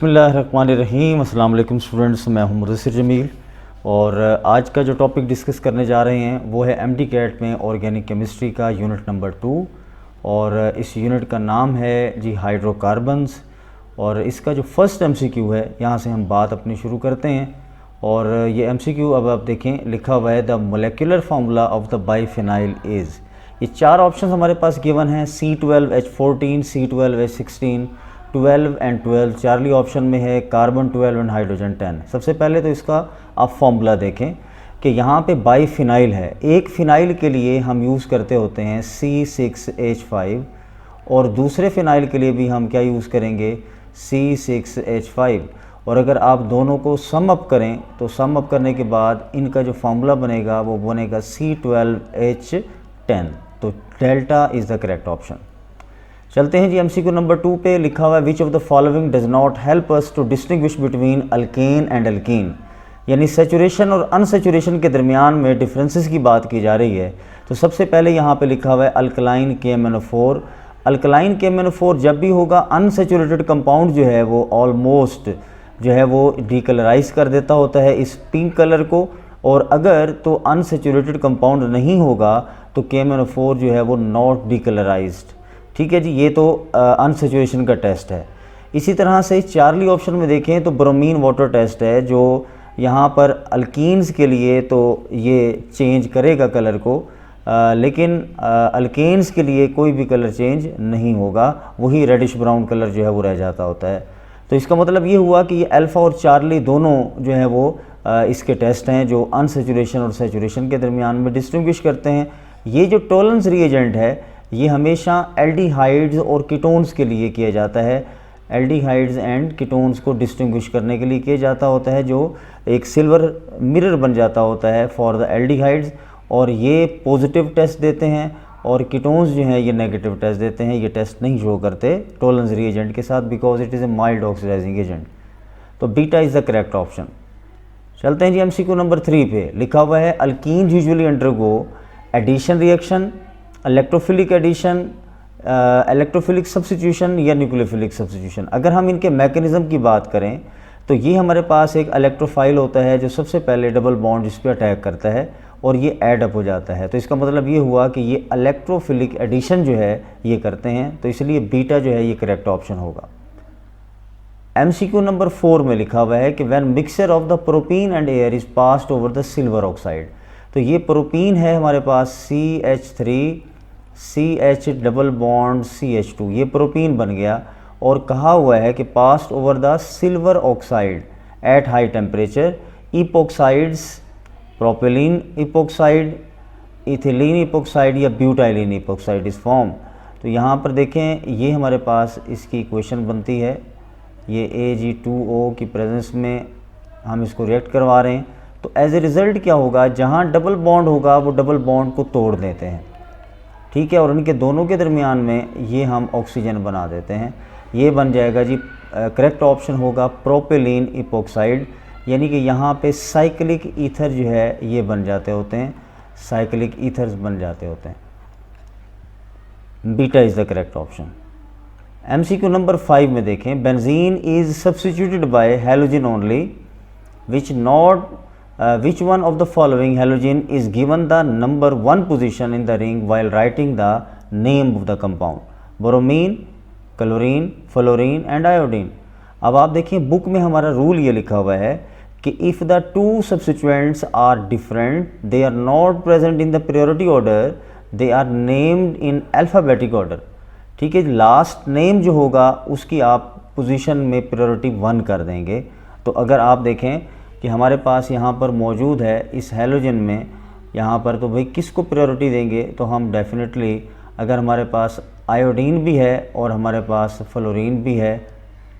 बिस्मिल्लाहिर्रहमानिर्रहीम। अस्सलाम वालेकुम स्टूडेंट्स, मैं हूं मुदस्सिर जमील और आज का जो टॉपिक डिस्कस करने जा रहे हैं वो है एमडी कैट में ऑर्गेनिक केमिस्ट्री का यूनिट नंबर 2 और इस यूनिट का नाम है जी हाइड्रोकार्बन्स। और इसका जो फर्स्ट एमसीक्यू है यहाँ से हम बात अपनी शुरू करते हैं। और ये एमसीक्यू अब आप देखें, लिखा हुआ है the molecular formula of the biphenyl is. ये चार ऑप्शन हमारे पास गिवन हैं, C12H14, C12H16, 12 and 12। Charlie option में है कार्बन 12 एंड हाइड्रोजन 10। सबसे पहले तो इसका आप फॉर्मूला देखें कि यहाँ पे बाइफिनाइल है। एक फिनाइल के लिए हम यूज़ करते होते हैं C6H5 और दूसरे फिनाइल के लिए भी हम क्या यूज़ करेंगे, C6H5। और अगर आप दोनों को सम अप करें तो सम अप करने के बाद इनका जो फार्मूला बनेगा वो बनेगा C12H10। तो delta is the correct option. चलते हैं जी एमसीक्यू नंबर 2 पे। लिखा हुआ है which of the following does not help us to distinguish between alkane and alkene, यानी सेचुरेशन और अनसेचुरेशन के दरमियान में डिफरेंसेस की बात की जा रही है। तो सबसे पहले यहाँ पे लिखा हुआ है अल्कलाइन KMnO4। अल्कलाइन KMnO4 जब भी होगा अनसेचुरेटेड कंपाउंड जो है वो ऑलमोस्ट जो है वो डीकलराइज कर देता होता है इस पिंक कलर को, और अगर तो अनसेचुरेटेड कंपाउंड नहीं होगा तो KMnO4 जो है वो नॉट डीकलराइज्ड। ठीक है जी, ये तो अनसेचुरेशन का टेस्ट है। इसी तरह से चार्ली ऑप्शन में देखें तो ब्रोमीन वाटर टेस्ट है, जो यहाँ पर अल्कीन्स के लिए तो ये चेंज करेगा कलर को, लेकिन अल्केन्स के लिए कोई भी कलर चेंज नहीं होगा, वही रेडिश ब्राउन कलर जो है वो रह जाता होता है। तो इसका मतलब ये हुआ कि ये अल्फ़ा और चार्ली दोनों जो है वो इसके टेस्ट हैं जो अनसेचुरेशन और सेचुरेशन के दरमियान में डिस्टिंग्विश करते हैं। ये जो टोलेंस रिएजेंट है ये हमेशा एल्डिहाइड्स और कीटोन्स के लिए किया जाता है। एल्डिहाइड्स एंड कीटोन्स को डिस्टिंग्विश करने के लिए किया जाता होता है, जो एक सिल्वर मिरर बन जाता होता है फॉर द एल्डिहाइड्स, और ये पॉजिटिव टेस्ट देते हैं और कीटोन्स जो हैं ये नेगेटिव टेस्ट देते हैं। ये टेस्ट नहीं शो करते टोलेंस रिएजेंट के साथ because it is a mild oxidizing agent. तो beta is the correct option. चलते हैं जी एमसीक्यू नंबर 3 पे। लिखा हुआ है alkene usually undergo addition reaction, electrophilic addition, electrophilic substitution या न्यूक्लियोफिलिक सब्स्टिट्यूशन। अगर हम इनके मैकेनिज़्म की बात करें तो ये हमारे पास एक इलेक्ट्रोफाइल होता है जो सबसे पहले डबल बॉन्ड इस पर अटैक करता है और ये ऐड अप हो जाता है। तो इसका मतलब ये हुआ कि ये इलेक्ट्रोफिलिक एडिशन जो है ये करते हैं, तो इसलिए बीटा जो है ये करेक्ट ऑप्शन होगा। एमसीक्यू नंबर 4 में लिखा हुआ है कि when mixture of the propene and air is passed over the silver oxide. तो ये प्रोपीन है हमारे पास CH3CH डबल बॉन्ड CH2, ये प्रोपीन बन गया और कहा हुआ है कि passed over the silver oxide at high temperature, epoxides, propylene epoxide, ethylene epoxide या ब्यूटाइलिन इपोक्साइड इस फॉर्म। तो यहाँ पर देखें ये हमारे पास इसकी इक्वेशन बनती है, ये Ag2O की प्रेजेंस में हम इसको रिएक्ट करवा रहे हैं। तो एज ए रिज़ल्ट क्या होगा, जहाँ डबल बॉन्ड होगा वो डबल बॉन्ड को तोड़ देते हैं, ठीक है, और उनके दोनों के दरमियान में ये हम ऑक्सीजन बना देते हैं। ये बन जाएगा जी करेक्ट ऑप्शन होगा प्रोपिलीन इपोक्साइड, यानी कि यहाँ पे साइक्लिक ईथर जो है ये बन जाते होते हैं, साइक्लिक ईथर्स बन जाते होते हैं। Beta is the correct option. MCQ number 5 में देखें benzene is substituted bye halogen only which one of the following halogen is given the number 1 position in the ring while writing the name of the compound? bromine, chlorine, fluorine and iodine। अब आप देखिए book में हमारा rule ये लिखा हुआ है कि if the two substituents are different, they are not present in the priority order, they are named in alphabetic order। ठीक है, लास्ट नेम जो होगा उसकी आप पोजीशन में प्रायोरिटी 1 कर देंगे। तो अगर आप देखें कि हमारे पास यहाँ पर मौजूद है इस हैलोजन में, यहाँ पर तो भाई किसको प्रायोरिटी देंगे, तो हम डेफिनेटली अगर हमारे पास आयोडीन भी है और हमारे पास फ्लोरीन भी है,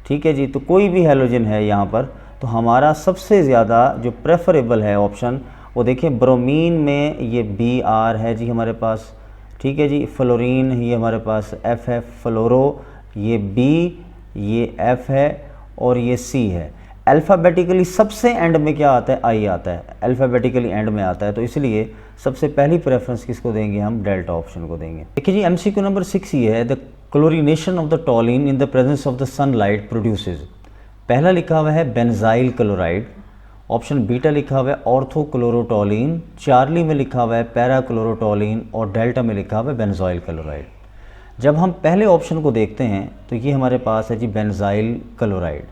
ठीक है जी, तो कोई भी हैलोजन है यहाँ पर, तो हमारा सबसे ज़्यादा जो प्रेफरेबल है ऑप्शन वो देखिए ब्रोमीन में ये Br है जी हमारे पास, ठीक है जी, फ्लोरीन ये हमारे पास F है, फ्लोरो ये B, ये F है और ये C है। अल्फ़ाबेटिकली सबसे एंड में क्या आता है, I आता है, अल्फ़ाबेटिकली एंड में आता है, तो इसलिए सबसे पहली प्रेफरेंस किसको देंगे, हम डेल्टा ऑप्शन को देंगे। देखिए जी एमसीक्यू नंबर 6 ये है the chlorination of the टॉलिन in the presence of the sunlight produces. पहला लिखा हुआ है बेंजाइल क्लोराइड, ऑप्शन बीटा लिखा हुआ है ऑर्थोक्लोरोटोलीन, चार्ली में लिखा हुआ है पैराक्लोरोटोलीन और डेल्टा में लिखा हुआ है बेंजोइल क्लोराइड। जब हम पहले ऑप्शन को देखते हैं तो ये हमारे पास है जी बेंजाइल क्लोराइड,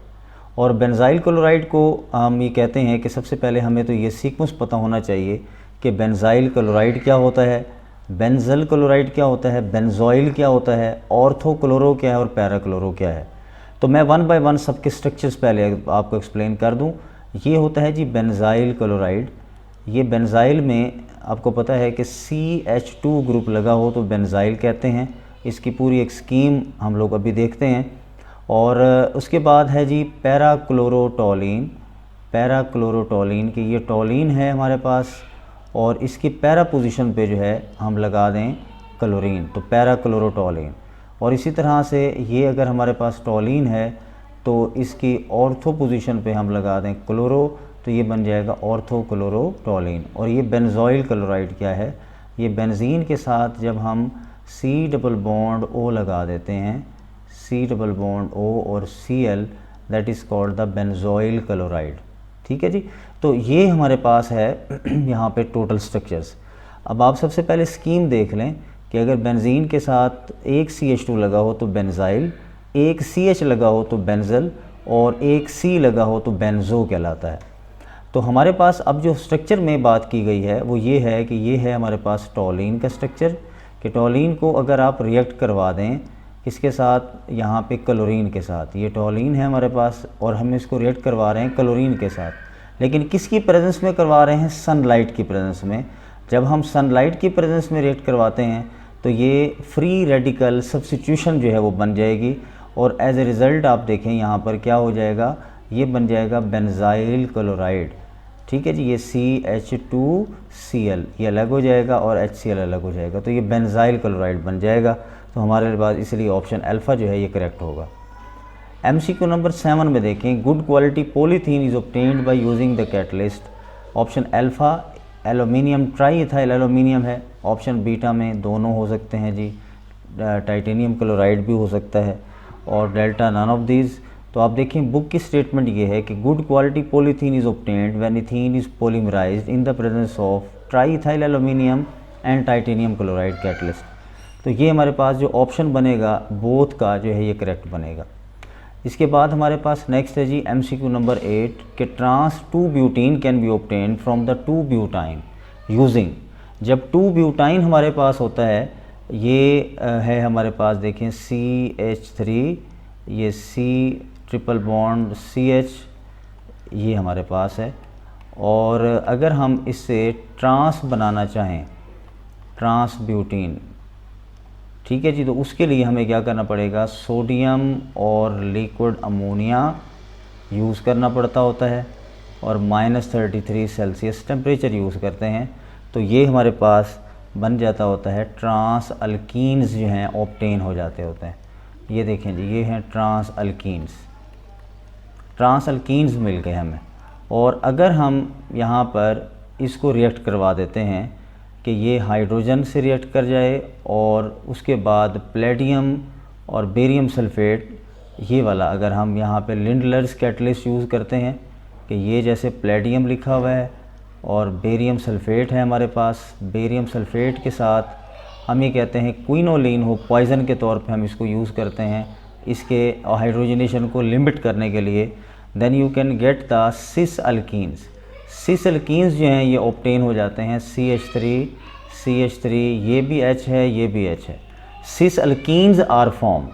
और बेंजाइल क्लोराइड को हम ये कहते हैं कि सबसे पहले हमें तो ये सीक्वेंस पता होना चाहिए कि बेंजाइल क्लोराइड क्या होता है, बेंजल क्लोराइड क्या होता है, बेंजोइल क्या होता है, ऑर्थोक्लोरो क्या है और पैराक्लोरो क्या है। तो मैं वन बाय वन सबके स्ट्रक्चर्स पहले आपको एक्सप्लेन कर दूं। ये होता है जी बेंजाइल क्लोराइड। ये बेंजाइल में आपको पता है कि CH2 ग्रुप लगा हो तो बेंजाइल कहते हैं। इसकी पूरी एक स्कीम हम लोग अभी देखते हैं। और उसके बाद है जी पैराक्लोरोटोलीन। पैराक्लोरोटोलीन कि ये टोलीन है हमारे पास और इसकी पैरा पोजीशन पे जो है हम लगा दें क्लोरीन, तो पैराक्लोरोटोलीन। और इसी तरह से ये अगर हमारे पास टोलीन है तो इसकी ऑर्थो पोजीशन पे हम लगा दें क्लोरो, तो ये बन जाएगा ऑर्थोक्लोरोटोलीन। और ये बेंजोइल क्लोराइड क्या है, ये बेंजीन के साथ जब हम C डबल बॉन्ड O लगा देते हैं, C डबल बॉन्ड O और Cl, that is called the benzoyl chloride. ठीक है जी। तो ये हमारे पास है यहाँ पे टोटल स्ट्रक्चर्स। अब आप सबसे पहले स्कीम देख लें कि अगर बेंजीन के साथ एक CH2 लगा हो तो बेंजाइल, एक CH लगा हो तो बेंजल और एक C लगा हो तो बेंजो कहलाता है। तो हमारे पास अब जो स्ट्रक्चर में बात की गई है वो ये है कि ये है हमारे पास टोलीन का स्ट्रक्चर, कि टोलीन को अगर आप रिएक्ट करवा दें किसके साथ, यहाँ पे क्लोरीन के साथ। ये टोलीन है हमारे पास और हम इसको रिएक्ट करवा रहे हैं क्लोरीन के साथ, लेकिन किसकी प्रेजेंस में करवा रहे हैं, सनलाइट की प्रेजेंस में। जब हम सनलाइट की प्रेजेंस में रिएक्ट करवाते हैं तो ये फ्री रेडिकल सब्स्टिट्यूशन जो है वो बन जाएगी और एज ए रिज़ल्ट आप देखें यहाँ पर क्या हो जाएगा, ये बन जाएगा बेंजाइल क्लोराइड। ठीक है जी। ये CH2Cl ये अलग हो जाएगा और HCl अलग हो जाएगा, तो ये बेंजाइल क्लोराइड बन जाएगा। तो हमारे पास इसलिए ऑप्शन अल्फ़ा जो है ये करेक्ट होगा। MCQ नंबर 7 में देखें, good quality polythene is obtained by using the catalyst. Option alpha aluminium triethyl aluminium है, ऑप्शन बीटा में दोनों हो सकते हैं जी, टाइटेनियम क्लोराइड भी हो सकता है, और डेल्टा नन ऑफ दीज। तो आप देखें बुक की स्टेटमेंट ये है कि good quality polythene is obtained when ethene is polymerized in the presence of triethyl aluminium and titanium chloride catalyst. तो ये हमारे पास जो ऑप्शन बनेगा बोथ का जो है ये करेक्ट बनेगा। इसके बाद हमारे पास नेक्स्ट है जी MCQ नंबर 8 कि trans 2 butene can be obtained from the 2 butyne using. जब 2 ब्यूटाइन हमारे पास होता है, ये है हमारे पास देखें CH3, ये C ट्रिपल बॉन्ड CH ये हमारे पास है। और अगर हम इससे ट्रांस बनाना चाहें, ट्रांस ब्यूटीन, ठीक है जी, तो उसके लिए हमें क्या करना पड़ेगा, सोडियम और लिक्विड अमोनिया यूज़ करना पड़ता होता है और -33 सेल्सियस टेम्परेचर यूज़ करते हैं। तो ये हमारे पास बन जाता होता है ट्रांस अल्कीन्स जो हैं ऑब्टेन हो जाते होते हैं। ये देखें जी, ये हैं ट्रांस अल्कीन्स, ट्रांस अल्कीन्स मिल गए हमें। और अगर हम यहाँ पर इसको रिएक्ट करवा देते हैं कि ये हाइड्रोजन से रिएक्ट कर जाए और उसके बाद प्लेटियम और बेरियम सल्फेट, ये वाला अगर हम यहाँ पे लिंडलर्स कैटलिस्ट यूज़ करते हैं कि ये जैसे प्लेटियम लिखा हुआ है और बेरियम सल्फेट है हमारे पास, बेरियम सल्फेट के साथ हम ये कहते हैं क्विनोलिन हो, पॉइज़न के तौर पे हम इसको यूज़ करते हैं इसके हाइड्रोजनेशन को लिमिट करने के लिए। Then you can get the cis alkenes. Cis alkenes जो हैं ये ऑब्टेन हो जाते हैं CH3, ये भी H है, ये भी H है। सिस अल्कीन्स आर फॉर्म।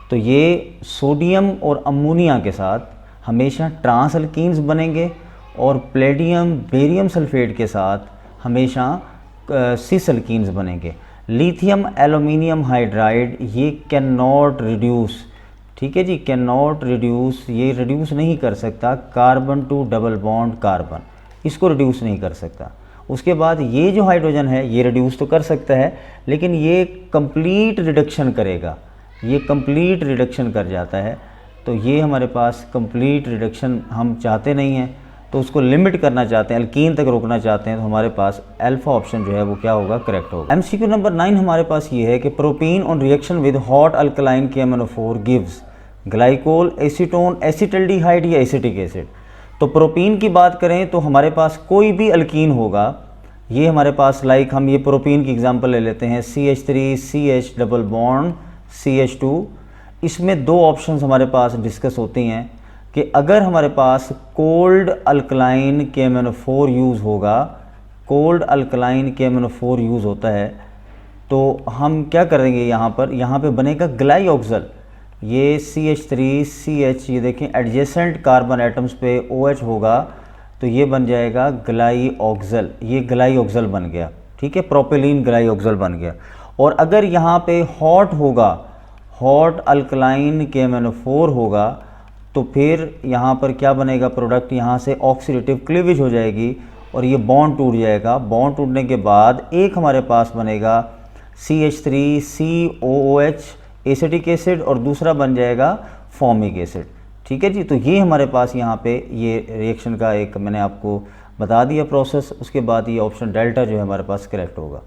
तो ये सोडियम और अमोनिया के साथ हमेशा ट्रांस अल्कीन्स बनेंगे और प्लेटियम बेरियम सल्फेट के साथ हमेशा सिस अल्कीन्स बनेंगे। लिथियम एल्यूमिनियम हाइड्राइड ये कैन नॉट रिड्यूस, ठीक है जी, कैन नॉट रिड्यूस, ये रिड्यूस नहीं कर सकता carbon two double bond carbon, इसको रिड्यूस नहीं कर सकता। उसके बाद ये जो हाइड्रोजन है ये रिड्यूस तो कर सकता है लेकिन ये कंप्लीट रिडक्शन करेगा, ये कंप्लीट रिडक्शन कर जाता है। तो ये हमारे पास कंप्लीट रिडक्शन हम चाहते नहीं हैं, तो उसको लिमिट करना चाहते हैं, अल्कीन तक रोकना चाहते हैं, तो हमारे पास अल्फा ऑप्शन जो है वो क्या होगा, करेक्ट होगा। MCQ नंबर 9 हमारे पास ये है कि propene on reaction with hot alkaline KMnO4 gives glycol, acetone, acetaldehyde या एसिटिक एसिड। तो प्रोपीन की बात करें तो हमारे पास कोई भी अल्कीन होगा, ये हमारे पास लाइक हम ये प्रोपीन की एग्जांपल ले लेते हैं, CH3 CH double bond CH2। इसमें दो ऑप्शंस हमारे पास डिस्कस होती हैं कि अगर हमारे पास कोल्ड अल्कलाइन KMnO4 यूज़ होगा, कोल्ड अल्कलाइन KMnO4 यूज़ होता है, तो हम क्या करेंगे, यहाँ पे बनेगा ग्लाइऑक्सल। ये CH3 CH, ये देखें एडजेसेंट कार्बन एटम्स पे OH होगा, तो ये बन जाएगा ग्लाइऑक्सल, ये ग्लाइऑक्सल बन गया, ठीक है, प्रोपेलिन ग्लाइऑक्सल बन गया। और अगर यहाँ पे हॉट होगा, हॉट अल्कलाइन KMnO4 होगा, तो फिर यहाँ पर क्या बनेगा प्रोडक्ट, यहाँ से ऑक्सीडेटिव क्लीवेज हो जाएगी और ये बॉन्ड टूट जाएगा। बॉन्ड टूटने के बाद एक हमारे पास बनेगा CH3 COOH एसिटिक एसिड और दूसरा बन जाएगा फॉर्मिक एसिड, ठीक है जी। तो ये हमारे पास यहाँ पे ये रिएक्शन का एक मैंने आपको बता दिया प्रोसेस। उसके बाद ये ऑप्शन डेल्टा जो है हमारे पास करेक्ट होगा।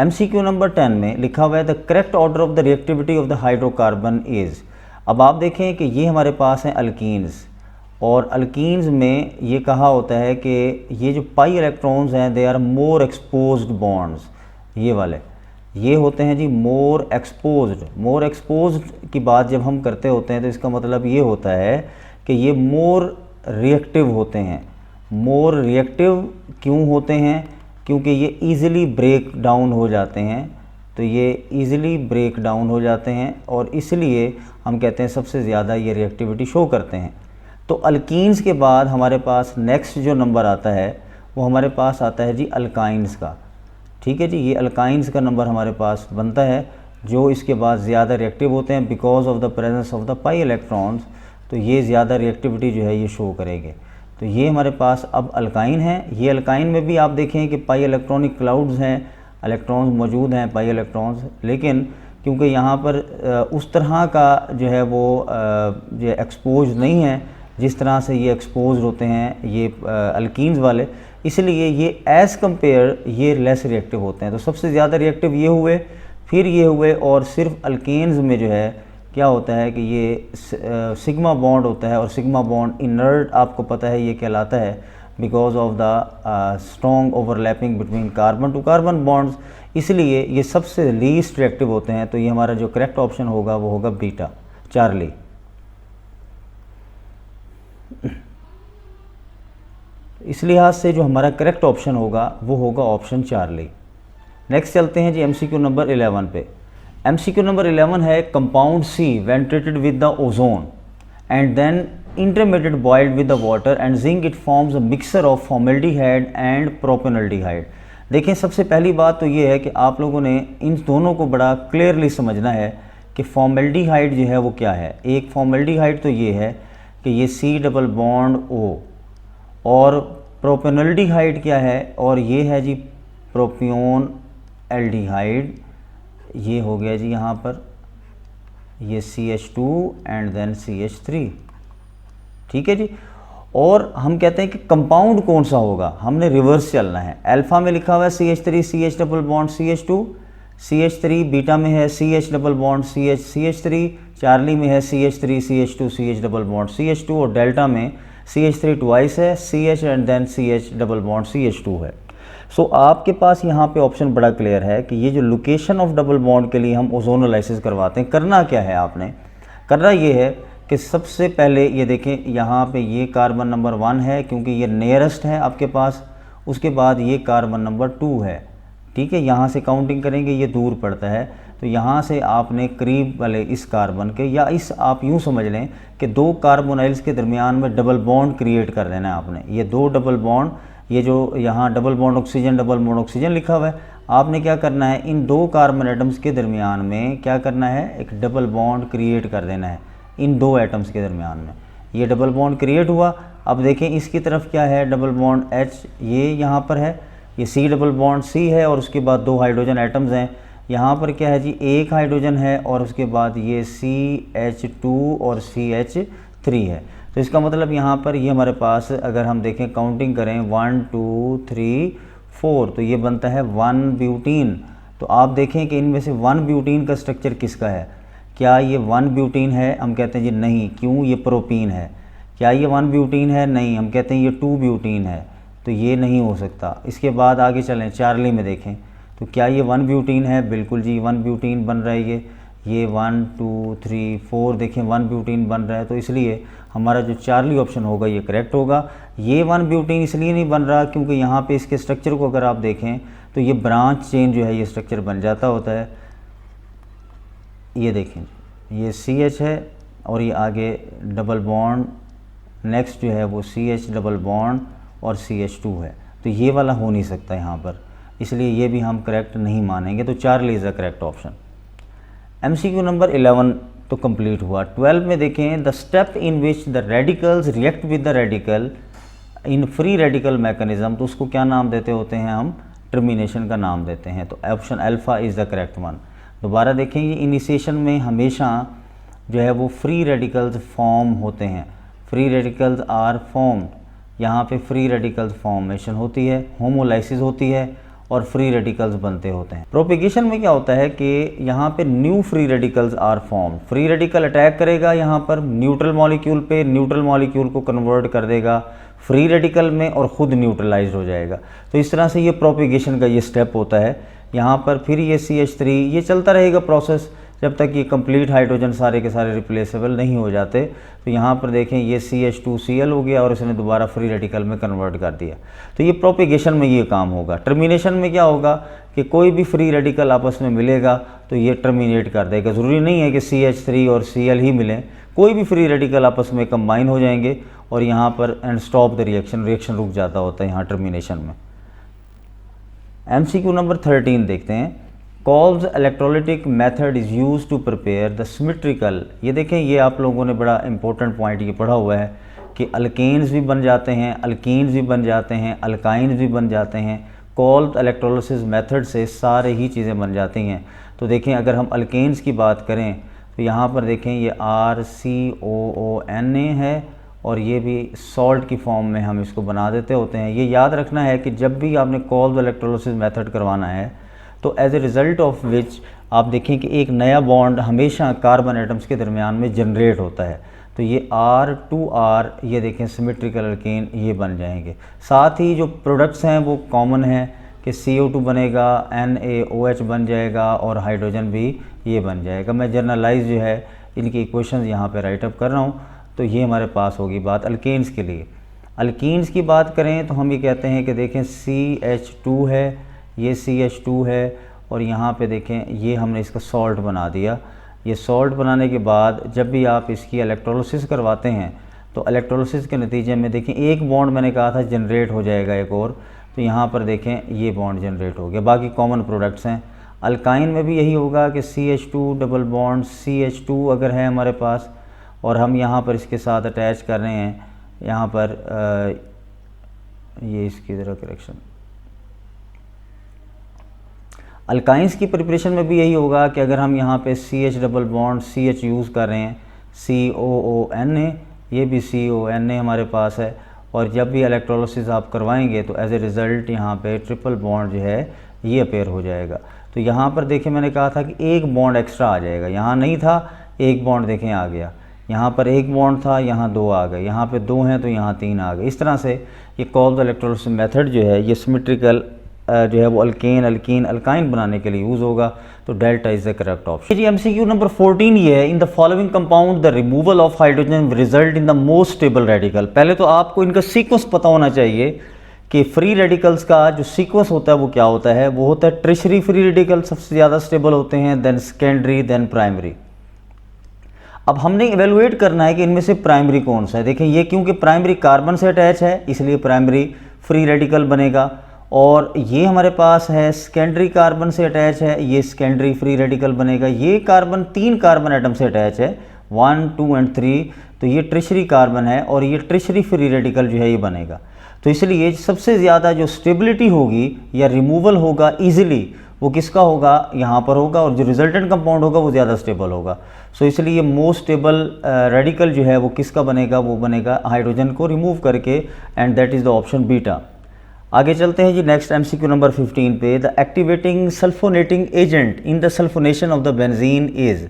MCQ नंबर 10 में लिखा हुआ है the correct order of the reactivity of the hydrocarbon is. अब आप देखें कि ये हमारे पास हैं अल्कीन्स, और अल्कीन्स में ये कहा होता है कि ये जो पाई इलेक्ट्रॉन्स हैं they are more exposed bonds, ये वाले ये होते हैं जी मोर एक्सपोज्ड। मोर एक्सपोज्ड की बात जब हम करते होते हैं तो इसका मतलब ये होता है कि ये मोर रिएक्टिव होते हैं। मोर रिएक्टिव क्यों होते हैं? क्योंकि ये ईज़िली ब्रेक डाउन हो जाते हैं, तो ये ईज़िली ब्रेक डाउन हो जाते हैं और इसलिए हम कहते हैं सबसे ज़्यादा ये रिएक्टिविटी शो करते हैं। तो अल्कीन्स के बाद हमारे पास नेक्स्ट जो नंबर आता है वो हमारे पास आता है जी अल्काइंस का, ठीक है जी। ये अल्काइंस का नंबर हमारे पास बनता है, जो इसके बाद ज़्यादा रिएक्टिव होते हैं because of the presence of the pi electrons, तो ये ज़्यादा रिएक्टिविटी जो है ये शो करेंगे। तो ये हमारे पास अब अल्काइन है। ये अल्काइन में भी आप देखें कि पाई इलेक्ट्रॉनिक क्लाउड्स हैं, इलेक्ट्रॉन्स मौजूद हैं पाई इलेक्ट्रॉन्स, लेकिन क्योंकि यहाँ पर उस तरह का जो है वो जो एक्सपोज नहीं है जिस तरह से ये एक्सपोज होते हैं ये अल्कीन्स वाले, इसलिए ये एज़ कम्पेयर ये लेस रिएक्टिव होते हैं। तो सबसे ज़्यादा रिएक्टिव ये हुए, फिर ये हुए, और सिर्फ अल्केन्स में जो है क्या होता है कि ये सिग्मा बॉन्ड होता है, और सिग्मा बॉन्ड इनर्ट आपको पता है ये कहलाता है because of the strong overlapping between carbon to carbon bonds, इसलिए ये सबसे लीस्ट रिएक्टिव होते हैं। तो ये हमारा जो करेक्ट ऑप्शन होगा वो होगा बीटा, चार्ली। इस लिहाज से जो हमारा करेक्ट ऑप्शन होगा वो होगा ऑप्शन चार्ली। नेक्स्ट चलते हैं जी MCQ नंबर 11 पे। MCQ नंबर 11 है compound C when treated with the ozone and then intermediate boiled with the water and zinc it forms a mixture of formaldehyde and propanaldehyde. देखें, सबसे पहली बात तो ये है कि आप लोगों ने इन दोनों को बड़ा क्लियरली समझना है कि फॉर्मेल्डिहाइड जो है वो क्या है। एक फॉर्मेल्डिहाइड तो ये है कि ये C डबल बॉन्ड O, और प्रोपेनल्डिहाइड क्या है, और ये है जी प्रोपियोन एल्डिहाइड, ये हो गया जी यहाँ पर ये CH2 एंड देन CH3, ठीक है जी। और हम कहते हैं कि कंपाउंड कौन सा होगा, हमने रिवर्स चलना है। अल्फ़ा में लिखा हुआ है CH3 CH double bond CH2, CH3 beta में है CH double bond CH3, Charlie में है CH3 CH2 CH double bond CH2, और डेल्टा में CH3 ट्वाइस है CH and then CH double bond CH2 है। सो आपके पास यहाँ पे ऑप्शन बड़ा क्लियर है कि ये जो लोकेशन ऑफ डबल बॉन्ड के लिए हम ओजोनोलाइसिस करवाते हैं, करना क्या है, आपने करना ये है कि सबसे पहले ये देखें यहाँ पे ये कार्बन नंबर 1 है क्योंकि ये नियरेस्ट है आपके पास, उसके बाद ये कार्बन नंबर 2 है, ठीक है। यहाँ से काउंटिंग करेंगे ये दूर पड़ता है, तो यहाँ से आपने करीब वाले इस कार्बन के, या इस आप यूँ समझ लें कि दो कार्बोनाइल्स के दरमियान में डबल बॉन्ड क्रिएट कर देना है आपने। ये दो डबल बॉन्ड, ये जो यहाँ double bond oxygen double bond oxygen लिखा हुआ है, आपने क्या करना है, इन दो कार्बन एटम्स के दरमियान में क्या करना है, एक डबल बॉन्ड क्रिएट कर देना है इन दो एटम्स के दरमियान में। ये डबल बॉन्ड क्रिएट हुआ। अब देखें इसकी तरफ क्या है, डबल बॉन्ड H ये यहाँ पर है, ये C डबल बॉन्ड C है, और उसके बाद दो हाइड्रोजन एटम्स हैं। यहाँ पर क्या है जी, एक हाइड्रोजन है, और उसके बाद ये CH2 और CH3 है। तो इसका मतलब यहाँ पर ये हमारे पास अगर हम देखें काउंटिंग करें 1 2 3 4, तो ये बनता है 1 ब्यूटीन। तो आप देखें कि इनमें से 1 ब्यूटीन का स्ट्रक्चर किसका है, क्या ये 1 ब्यूटीन है? हम कहते हैं जी नहीं। क्यों? ये प्रोपीन है। क्या ये 1 ब्यूटीन है? नहीं। हम कहते हैं ये 2 ब्यूटीन है, तो ये नहीं हो सकता। इसके बाद आगे चलें, चार्ली में देखें तो क्या ये 1 ब्यूटीन है? बिल्कुल जी 1 ब्यूटीन बन रहा है। ये 1 2 3 4 देखें 1 ब्यूटीन बन रहा है, तो इसलिए हमारा जो चार्ली ऑप्शन होगा ये करेक्ट होगा। ये 1 ब्यूटीन इसलिए नहीं बन रहा क्योंकि यहाँ पे इसके स्ट्रक्चर को अगर आप देखें तो ये ब्रांच चेन जो है ये स्ट्रक्चर बन जाता होता है। ये देखें, ये CH है और ये आगे डबल बॉन्ड, नेक्स्ट जो है वो CH डबल बॉन्ड और CH2 है, तो ये वाला हो नहीं सकता यहाँ पर, इसलिए ये भी हम करेक्ट नहीं मानेंगे। तो Charlie is the correct option. MCQ number 11 तो कंप्लीट हुआ। 12 में देखें, the step in which the radicals react with the radical in free radical mechanism, तो उसको क्या नाम देते होते हैं हम? टर्मिनेशन का नाम देते हैं। तो option alpha is the correct one. दोबारा देखें, ये इनिशिएशन में हमेशा जो है वो फ्री रेडिकल्स फॉर्म होते हैं। फ्री रेडिकल्स आर फॉर्म्ड, यहाँ पे फ्री रेडिकल्स फॉर्मेशन होती है, होमोलाइसिस होती है और फ्री रेडिकल्स बनते होते हैं। प्रोपेगेशन में क्या होता है कि यहाँ पे new free radicals are formed. Free radical attack करेगा यहाँ पर न्यूट्रल मॉलिक्यूल पे, न्यूट्रल मॉलिक्यूल को कन्वर्ट कर देगा फ्री रेडिकल में और ख़ुद न्यूट्रलाइज हो जाएगा। तो इस तरह से ये प्रोपेगेशन का ये स्टेप होता है यहाँ पर। फिर ये CH3, ये चलता रहेगा प्रोसेस जब तक ये कंप्लीट हाइड्रोजन सारे के सारे रिप्लेसेबल नहीं हो जाते। तो यहाँ पर देखें, ये CH2Cl हो गया और इसने दोबारा फ्री रेडिकल में कन्वर्ट कर दिया। तो ये प्रोपेगेशन में ये काम होगा। टर्मिनेशन में क्या होगा कि कोई भी फ्री रेडिकल आपस में मिलेगा तो ये टर्मिनेट कर देगा। ज़रूरी नहीं है कि CH3 और Cl ही मिलें, कोई भी फ्री रेडिकल आपस में कंबाइन हो जाएंगे और यहाँ पर एंड स्टॉप द रिएक्शन रुक जाता होता है यहाँ टर्मिनेशन में। MCQ नंबर 13 देखते हैं। Kolbe's electrolytic method is use to prepare the symmetrical. ये देखें, ये आप लोगों ने बड़ा इंपॉर्टेंट पॉइंट ये पढ़ा हुआ है कि अल्केन्स भी बन जाते हैं, अल्कीन्स भी बन जाते हैं, अल्काइन्स भी बन जाते हैं। कॉल्ड इलेक्ट्रोलिसिस मेथड से सारे ही चीज़ें बन जाती हैं। तो देखें, अगर हम अल्केन्स की बात करें तो यहाँ पर देखें ये RCOONA है और ये भी सॉल्ट की फॉर्म में हम इसको बना देते होते हैं। ये याद रखना है कि जब भी आपने कॉल्ड इलेक्ट्रोलिसिस मेथड करवाना है तो as a result of which आप देखें कि एक नया बॉन्ड हमेशा कार्बन एटम्स के दरमियान में जनरेट होता है। तो ये R2R, ये देखें सिमेट्रिकल अल्केन ये बन जाएंगे। साथ ही जो प्रोडक्ट्स हैं वो कॉमन है कि CO2 बनेगा, NaOH बन जाएगा और हाइड्रोजन भी ये बन जाएगा। मैं जर्नलाइज जो है इनकी इक्वेशंस यहाँ पे राइट अप कर रहा हूँ। तो ये हमारे पास होगी बात अल्केन्स के लिए। अल्कीन्स की बात करें तो हम ये कहते हैं कि देखें CH2 है, ये CH2 है और यहाँ पे देखें ये हमने इसका सॉल्ट बना दिया। ये सॉल्ट बनाने के बाद जब भी आप इसकी इलेक्ट्रोलिसिस करवाते हैं तो इलेक्ट्रोलिसिस के नतीजे में देखें एक बॉन्ड मैंने कहा था जनरेट हो जाएगा एक और, तो यहाँ पर देखें ये बॉन्ड जनरेट हो गया। बाकी कॉमन प्रोडक्ट्स हैं। अल्काइन में भी यही होगा कि CH2 डबल बॉन्ड CH2 अगर है हमारे पास और हम यहाँ पर इसके साथ अटैच कर रहे हैं, यहाँ पर ये इसकी ज़रा करेक्शन। अल्काइंस की प्रिपरेशन में भी यही होगा कि अगर हम यहाँ पे CH double bond CH use कर रहे हैं, COONA, ये भी CONA हमारे पास है और जब भी इलेक्ट्रोलिसिस आप करवाएंगे तो एज ए रिज़ल्ट यहाँ पे ट्रिपल बॉन्ड जो है ये अपेयर हो जाएगा। तो यहाँ पर देखें मैंने कहा था कि एक बॉन्ड एक्स्ट्रा आ जाएगा, यहाँ नहीं था, एक बॉन्ड देखें आ गया। यहाँ पर एक बॉन्ड था, यहाँ दो आ गए, यहाँ पे दो हैं तो यहाँ तीन आ गए। इस तरह से ये कॉल्ड इलेक्ट्रोलिसिस मेथड जो है ये सिमेट्रिकल जो है वो अल्केन, अल्कीन, अल्काइन बनाने के लिए यूज़ होगा। तो delta is the correct option. जी MCQ नंबर 14 ये है, in the following compound the removal of hydrogen result in the most stable radical. पहले तो आपको इनका सीक्वेंस पता होना चाहिए कि फ्री रेडिकल्स का जो सीक्वेंस होता है वो क्या होता है। वो होता है ट्रिशरी फ्री रेडिकल सबसे ज़्यादा स्टेबल होते हैं, देन सेकेंडरी, देन प्राइमरी। अब हमने इवेलुएट करना है कि इनमें से प्राइमरी कौन सा है। देखें ये क्योंकि प्राइमरी कार्बन से अटैच है इसलिए प्राइमरी फ्री रेडिकल बनेगा, और ये हमारे पास है सेकेंडरी कार्बन से अटैच है, ये सेकेंडरी फ्री रेडिकल बनेगा। ये कार्बन तीन कार्बन एटम से अटैच है 1, 2 एंड 3, तो ये ट्रिशरी कार्बन है और ये ट्रिशरी फ्री रेडिकल जो है ये बनेगा। तो इसलिए सबसे ज़्यादा जो स्टेबिलिटी होगी या रिमूवल होगा ईजिली वो किसका होगा, यहाँ पर होगा, और जो रिजल्टेंट कंपाउंड होगा वो ज़्यादा स्टेबल होगा। सो इसलिए मोस्ट स्टेबल रेडिकल जो है वो किसका बनेगा, वो बनेगा हाइड्रोजन को रिमूव करके, and that is the option beta. आगे चलते हैं जी नेक्स्ट MCQ नंबर 15 पे। The activating sulphonating agent in the sulphonation of the benzene is.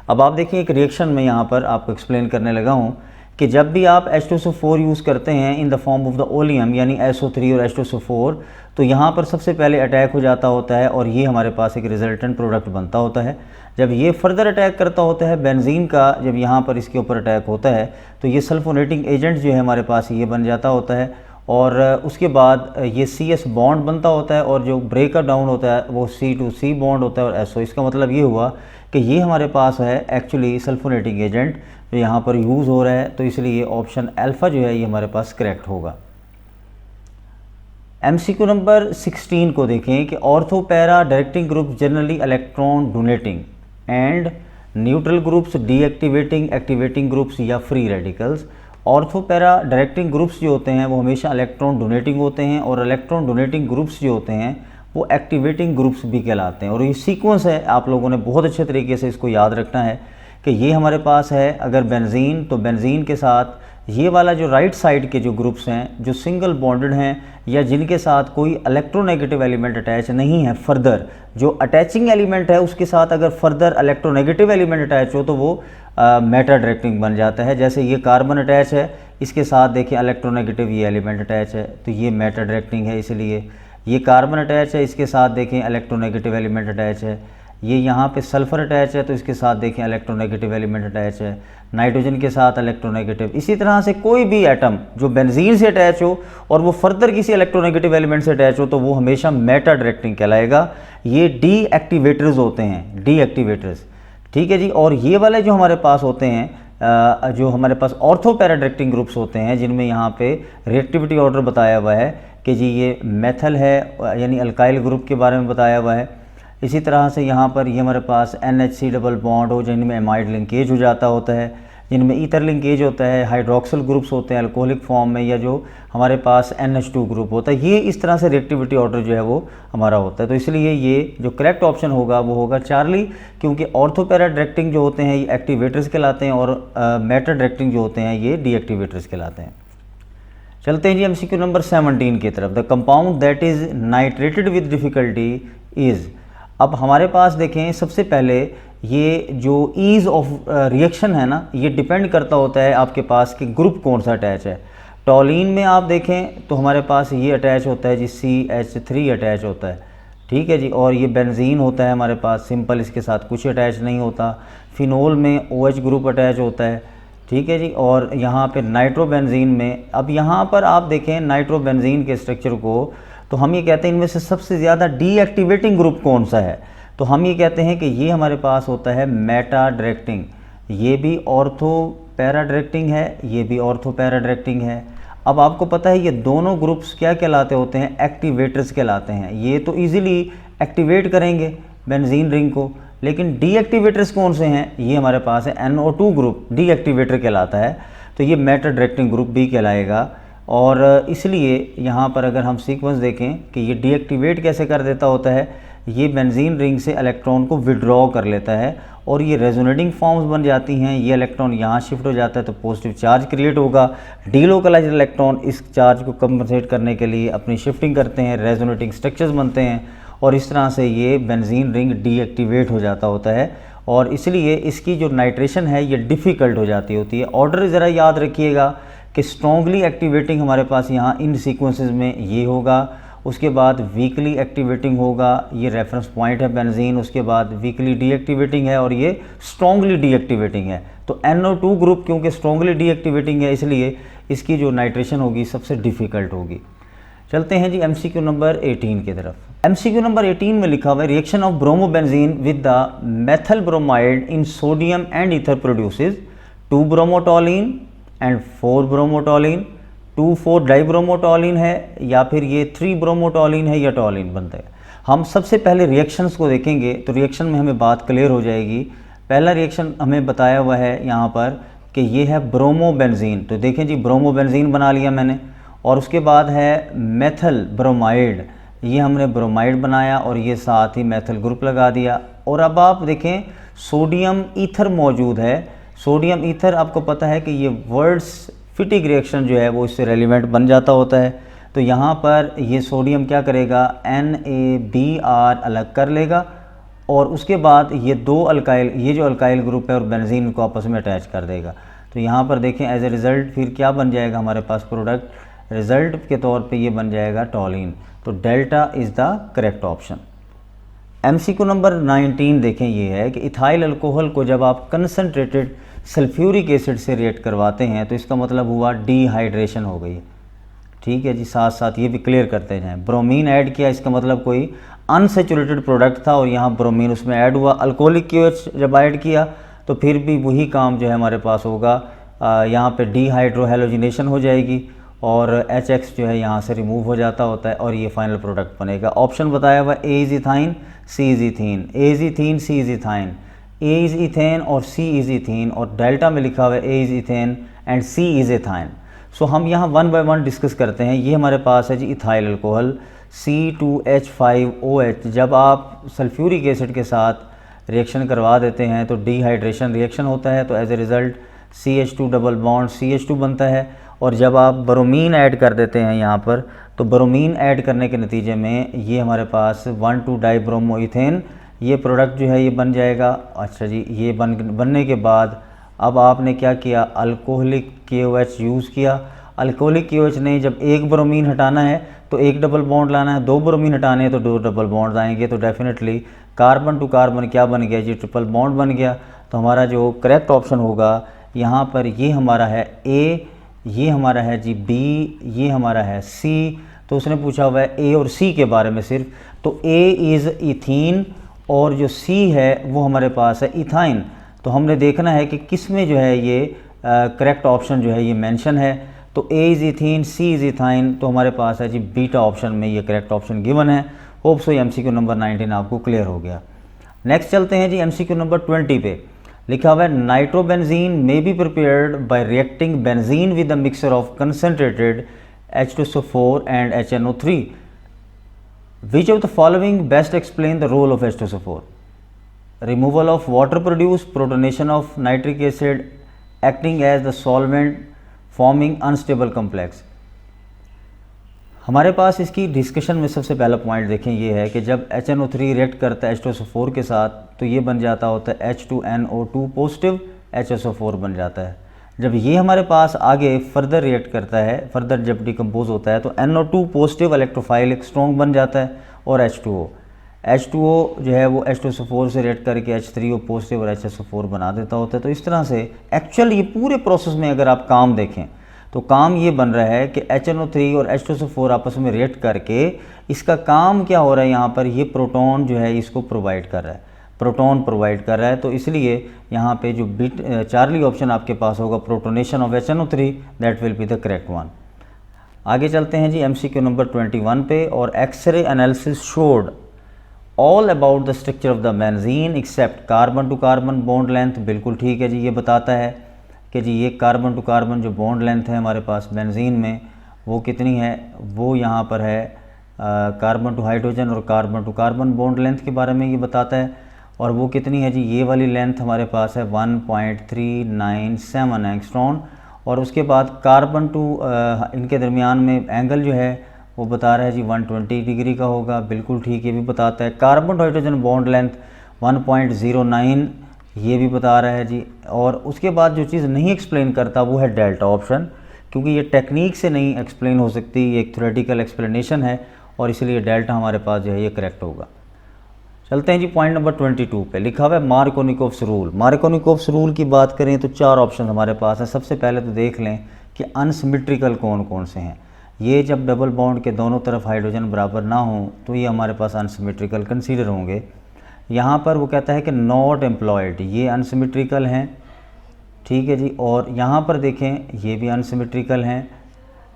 अब आप देखिए एक रिएक्शन में यहाँ पर आपको एक्सप्लेन करने लगा हूँ कि जब भी आप H2SO4 यूज़ करते हैं in the form of the oleum यानी SO3 और H2SO4, तो यहाँ पर सबसे पहले अटैक हो जाता होता है और ये हमारे पास एक रिजल्टेंट प्रोडक्ट बनता होता है। जब ये फर्दर अटैक करता होता है बेंजीन का, जब यहाँ पर इसके ऊपर अटैक होता है तो ये सल्फोनेटिंग एजेंट जो है हमारे पास ये बन जाता होता है और उसके बाद ये CS बॉन्ड बनता होता है और जो ब्रेकर डाउन होता है वो C2C बॉन्ड होता है और SO। इसका मतलब ये हुआ कि ये हमारे पास है एक्चुअली सल्फोनेटिंग एजेंट जो यहाँ पर यूज़ हो रहा है, तो इसलिए ऑप्शन अल्फ़ा जो है ये हमारे पास करेक्ट होगा। MCQ नंबर 16 को देखें कि ortho para directing group generally electron donating and neutral groups deactivating activating groups या free radicals. Ortho para directing groups जो होते हैं वो हमेशा इलेक्ट्रॉन डोनेटिंग होते हैं और इलेक्ट्रॉन डोनेटिंग ग्रुप्स जो होते हैं वो एक्टिवेटिंग ग्रुप्स भी कहलाते हैं। और ये सीक्वेंस है, आप लोगों ने बहुत अच्छे तरीके से इसको याद रखना है कि ये हमारे पास है अगर बेंजीन, तो बेंजीन के साथ ये वाला जो राइट साइड के जो ग्रुप्स हैं जो सिंगल बॉन्डेड हैं या जिनके साथ कोई इलेक्ट्रोनेगेटिव एलिमेंट अटैच नहीं है, फर्दर जो अटैचिंग एलिमेंट है उसके साथ अगर फर्दर इलेक्ट्रोनेगेटिव एलिमेंट अटैच हो तो वो मेटा डायरेक्टिंग बन जाता है। जैसे ये कार्बन अटैच है, इसके साथ देखिए इलेक्ट्रोनेगेटिव ये एलिमेंट अटैच है तो ये मेटा डायरेक्टिंग है। इसलिए ये कार्बन अटैच है, इसके साथ देखें इलेक्ट्रोनेगेटिव एलिमेंट अटैच है। ये यहाँ पे सल्फ़र अटैच है तो इसके साथ देखें इलेक्ट्रोनेगेटिव एलिमेंट अटैच है। नाइट्रोजन के साथ इलेक्ट्रोनेगेटिव। इसी तरह से कोई भी एटम जो बेंजीन से अटैच हो और वो फर्दर किसी इलेक्ट्रोनेगेटिव एलिमेंट से अटैच हो तो वो हमेशा मेटा डायरेक्टिंग कहलाएगा। ये डीएक्टिवेटर्स होते हैं, डीएक्टिवेटर्स, ठीक है जी। और ये वाले जो हमारे पास होते हैं जो हमारे पास ऑर्थो पैरा डायरेक्टिंग ग्रुप्स होते हैं जिनमें यहाँ पे रिएक्टिविटी ऑर्डर बताया हुआ है कि जी ये मेथल है यानी अल्काइल ग्रुप के बारे में बताया हुआ है। इसी तरह से यहाँ पर ये हमारे पास NHC डबल बॉन्ड हो जिनमें एमाइड लिंकेज हो जाता होता है, जिनमें ईथर लिंकेज होता है, हाइड्रोक्सिल ग्रुप्स होते हैं अल्कोहलिक फॉर्म में, या जो हमारे पास NH2 ग्रुप होता है। ये इस तरह से रिएक्टिविटी ऑर्डर जो है वो हमारा होता है। तो इसलिए ये जो करेक्ट ऑप्शन होगा वो होगा चार्ली, क्योंकि ऑर्थो पैरा डायरेक्टिंग जो होते हैं ये एक्टिवेटर्स कहलाते हैं और मेटा डायरेक्टिंग जो होते हैं ये डीएक्टिवेटर्स कहलाते हैं। चलते हैं जी MCQ नंबर 17 की तरफ। The compound that is नाइट्रेटेड with difficulty is. अब हमारे पास देखें सबसे पहले ये जो ईज़ ऑफ रिएक्शन है ना, ये डिपेंड करता होता है आपके पास कि ग्रुप कौन सा अटैच है। टॉलिन में आप देखें तो हमारे पास ये अटैच होता है जी CH3 अटैच होता है, ठीक है जी। और ये बेंजीन होता है हमारे पास सिंपल, इसके साथ कुछ अटैच नहीं होता। फिनोल में OH ग्रुप अटैच होता है, ठीक है जी। और यहाँ पे नाइट्रोबेंजीन में, अब यहाँ पर आप देखें नाइट्रोबेंजीन के स्ट्रक्चर को तो हम ये कहते हैं इनमें से सबसे ज़्यादा डीएक्टिवेटिंग ग्रुप कौन सा है, तो हम ये कहते हैं कि ये हमारे पास होता है मेटा डायरेक्टिंग। ये भी ऑर्थो पैरा डायरेक्टिंग है, ये भी ऑर्थो पैरा डायरेक्टिंग है। अब आपको पता है ये दोनों ग्रुप्स क्या कहलाते होते हैं, एक्टिवेटर्स कहलाते हैं। ये तो इजीली एक्टिवेट करेंगे बेंजीन रिंग को, लेकिन डीएक्टिवेटर्स कौन से हैं, ये हमारे पास है NO2 ग्रुप डीएक्टिवेटर कहलाता है, तो ये मेटा डायरेक्टिंग ग्रुप भी कहलाएगा। और इसलिए यहाँ पर अगर हम सीक्वेंस देखें कि ये डीएक्टिवेट कैसे कर देता होता है, ये बेंजीन रिंग से इलेक्ट्रॉन को विड्रॉ कर लेता है और ये रेजोनेटिंग फॉर्म्स बन जाती हैं। ये इलेक्ट्रॉन यहाँ शिफ्ट हो जाता है तो पॉजिटिव चार्ज क्रिएट होगा। डीलोकलाइज्ड इलेक्ट्रॉन इस चार्ज को कंपनसेट करने के लिए अपनी शिफ्टिंग करते हैं, रेजोनेटिंग स्ट्रक्चर्स बनते हैं और इस तरह से ये बेंजीन रिंग डीएक्टिवेट हो जाता होता है। और इसलिए इसकी जो नाइट्रेशन है ये डिफ़िकल्ट हो जाती होती है। ऑर्डर ज़रा याद रखिएगा कि स्ट्रॉन्गली एक्टिवेटिंग हमारे पास यहाँ इन सीक्वेंसेस में ये होगा, उसके बाद वीकली एक्टिवेटिंग होगा, ये रेफरेंस पॉइंट है बेंजीन, उसके बाद वीकली डीएक्टिवेटिंग है और ये स्ट्रॉन्गली डीएक्टिवेटिंग है। तो NO2 ग्रुप क्योंकि स्ट्रॉन्गली डीएक्टिवेटिंग है इसलिए इसकी जो नाइट्रेशन होगी सबसे डिफ़िकल्ट होगी। चलते हैं जी MCQ नंबर 18 की तरफ। MCQ नंबर 18 में लिखा हुआ है reaction of bromobenzene with the methyl bromide in sodium and ether produces 2 bromotoluene and 4 bromotoluene. 2,4 dibromotoluene है या फिर ये 3 ब्रोमोटोलिन है या टोलिन बनता है। हम सबसे पहले रिएक्शंस को देखेंगे तो रिएक्शन में हमें बात क्लियर हो जाएगी। पहला रिएक्शन हमें बताया हुआ है यहाँ पर कि ये है ब्रोमोबेंजीन, तो देखें जी ब्रोमोबेंजीन बना लिया मैंने। और उसके बाद है मेथल ब्रोमाइड, ये हमने ब्रोमाइड बनाया और ये साथ ही मेथल ग्रुप लगा दिया। और अब आप देखें सोडियम ईथर मौजूद है। सोडियम ईथर आपको पता है कि ये वर्ड्स फिटिक रिएक्शन जो है वो इससे रेलिवेंट बन जाता होता है। तो यहाँ पर ये सोडियम क्या करेगा, NaBr अलग कर लेगा और उसके बाद ये दो अल्काइल, ये जो अल्काइल ग्रुप है और बेंजीन को आपस में अटैच कर देगा। तो यहाँ पर देखें एज ए रिज़ल्ट फिर क्या बन जाएगा हमारे पास प्रोडक्ट, रिज़ल्ट के तौर पे ये बन जाएगा टॉलिन। तो delta is the correct option. MCQ number 19 देखें, ये है कि इथाइल अल्कोहल को जब आप कंसनट्रेटेड सल्फ्यूरिक एसिड से रिएक्ट करवाते हैं तो इसका मतलब हुआ डिहाइड्रेशन हो गई। ठीक है जी, साथ साथ ये भी क्लियर करते जाएं। ब्रोमीन ऐड किया, इसका मतलब कोई अनसेचुरेटेड प्रोडक्ट था और यहाँ ब्रोमीन उसमें ऐड हुआ। अल्कोहलिक KOH जब ऐड किया तो फिर भी वही काम जो है हमारे पास होगा, यहाँ पे डिहाइड्रोहेलोजिनेशन हो जाएगी और HX जो है यहाँ से रिमूव हो जाता होता है और ये फाइनल प्रोडक्ट बनेगा। ऑप्शन बताया हुआ A is ethyne, C is ethene, A is ethene, C is ethyne, A is ethane और C इज़ इथीन, और डेल्टा में लिखा हुआ है A is ethane and C is ethyne. So हम यहाँ वन बाय वन डिस्कस करते हैं। ये हमारे पास है जी इथाइल अल्कोहल C2H5OH। जब आप सल्फ्यूरिक एसिड के साथ रिएक्शन करवा देते हैं तो डिहाइड्रेशन रिएक्शन होता है, तो as a result CH2 double bond CH2 बनता है। और जब आप ब्रोमीन ऐड कर देते हैं यहाँ पर, तो ब्रोमीन ऐड करने के नतीजे में ये हमारे पास 1,2-डाइब्रोमोइथेन ये प्रोडक्ट जो है ये बन जाएगा। अच्छा जी, ये बनने के बाद अब आपने क्या किया, अल्कोहलिक KOH यूज़ किया। अल्कोहलिक KOH नहीं, जब एक ब्रोमीन हटाना है तो एक डबल बॉन्ड लाना है, दो ब्रोमीन हटाने हैं तो दो डबल बॉन्ड आएंगे। तो डेफिनेटली कार्बन टू कार्बन क्या बन गया जी, ट्रिपल बॉन्ड बन गया। तो हमारा जो करेक्ट ऑप्शन होगा यहाँ पर ये हमारा है A, ये हमारा है जी B, ये हमारा है C। तो उसने पूछा हुआ है A और C के बारे में सिर्फ, तो A इज़ इथीन और जो C है वो हमारे पास है इथाइन। तो हमने देखना है कि किस में जो है ये करेक्ट ऑप्शन जो है ये मेंशन है। तो A is ethene, C is ethyne, तो हमारे पास है जी बीटा ऑप्शन में ये करेक्ट ऑप्शन गिवन है। होप सो MCQ नंबर 19 आपको क्लियर हो गया। नेक्स्ट चलते हैं जी MCQ नंबर 20 पे। लिखा हुआ है nitrobenzene may be prepared by reacting benzene with the mixture of concentrated H2SO4 and HNO3। Which of the following best explain the role of H2SO4? Removal of water produce, protonation of nitric acid, acting as the solvent, forming unstable complex. हमारे पास इसकी discussion में सबसे पहला point देखें ये है कि जब HNO3 रिएक्ट करता है H2SO4 के साथ तो ये बन जाता होता है H2NO2 पॉजिटिव, HSO4 बन जाता है। जब ये हमारे पास आगे फर्दर रिएक्ट करता है, फर्दर जब डिकम्पोज होता है तो NO2 पॉजिटिव इलेक्ट्रोफाइल स्ट्रॉन्ग बन जाता है और H2O जो है वो H2SO4 से रिएक्ट करके H3O पॉजिटिव और HSO4 बना देता होता है। तो इस तरह से एक्चुअल ये पूरे प्रोसेस में अगर आप काम देखें तो काम ये बन रहा है कि HNO3 और H2SO4 आपस में रिएक्ट करके इसका काम क्या हो रहा है, यहाँ पर ये प्रोटॉन जो है इसको प्रोवाइड कर रहा है, प्रोटॉन प्रोवाइड कर रहा है। तो इसलिए यहाँ पे जो चार्ली ऑप्शन आपके पास होगा protonation of HNO3, that will be the correct one. आगे चलते हैं जी MCQ नंबर 21 पे। और X-ray analysis showed all about the structure of the benzene except carbon to carbon bond length. बिल्कुल ठीक है जी, ये बताता है कि जी ये कार्बन टू कार्बन जो बॉन्ड लेंथ है हमारे पास बेंजीन में वो कितनी है, वो यहाँ पर है कार्बन टू हाइड्रोजन और carbon to carbon bond length के बारे में ये बताता है। और वो कितनी है जी, ये वाली लेंथ हमारे पास है 1.397 एंगस्ट्रॉन। और उसके बाद कार्बन टू इनके दरमियान में एंगल जो है वो बता रहा है जी 120 डिग्री का होगा। बिल्कुल ठीक, ये भी बताता है। Carbon to hydrogen bond length 1.09 ये भी बता रहा है जी। और उसके बाद जो चीज़ नहीं एक्सप्लेन करता वो है डेल्टा ऑप्शन, क्योंकि ये टेक्निक से नहीं एक्सप्लेन हो सकती, ये एक थ्योरेटिकल एक्सप्लेनेशन है और इसलिए डेल्टा हमारे पास जो है ये करेक्ट होगा। चलते हैं जी पॉइंट नंबर 22 पे। लिखा हुआ है मार्कोनिकोव्स रूल। मार्कोनिकोव्स रूल की बात करें तो चार ऑप्शन हमारे पास हैं। सबसे पहले तो देख लें कि अनसिमेट्रिकल कौन कौन से हैं। ये जब डबल बॉन्ड के दोनों तरफ हाइड्रोजन बराबर ना हो तो ये हमारे पास अनसिमेट्रिकल कंसीडर होंगे। यहाँ पर वो कहता है कि नॉट एम्प्लॉयड, ये अनसिमेट्रिकल हैं, ठीक है जी। और यहाँ पर देखें ये भी अनसिमेट्रिकल हैं,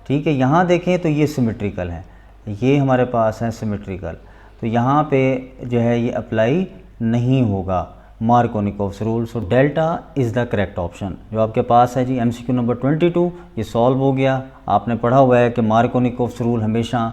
ठीक है। यहाँ देखें तो ये सिमेट्रिकल हैं, ये हमारे पास है सिमेट्रिकल। तो यहाँ पे जो है ये अप्लाई नहीं होगा Markovnikov's rule. So delta is the correct option जो आपके पास है जी। MCQ नंबर 22 ये सॉल्व हो गया। आपने पढ़ा हुआ है कि मार्कोनिकोव्स रूल हमेशा